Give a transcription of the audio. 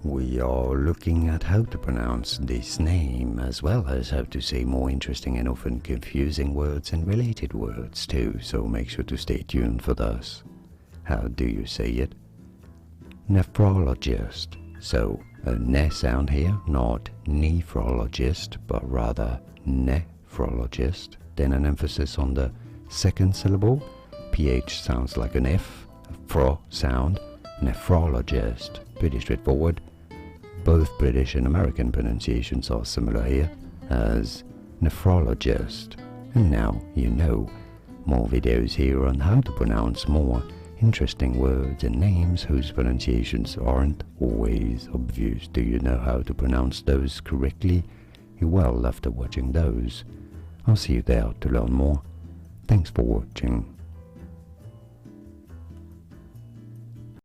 We are looking at how to pronounce this name, as well as how to say more interesting and often confusing words and related words too, so make sure to stay tuned for this. How do you say it? Nephrologist. So, a ne sound here, not nephrologist, but rather nephrologist. Then an emphasis on the second syllable. PH sounds like an F, a fro sound. Nephrologist. Pretty straightforward. Both British and American pronunciations are similar here as nephrologist. And now you know. More videos here on how to pronounce more interesting words and names whose pronunciations aren't always obvious. Do you know how to pronounce those correctly? You will after watching those. I'll see you there to learn more. Thanks for watching.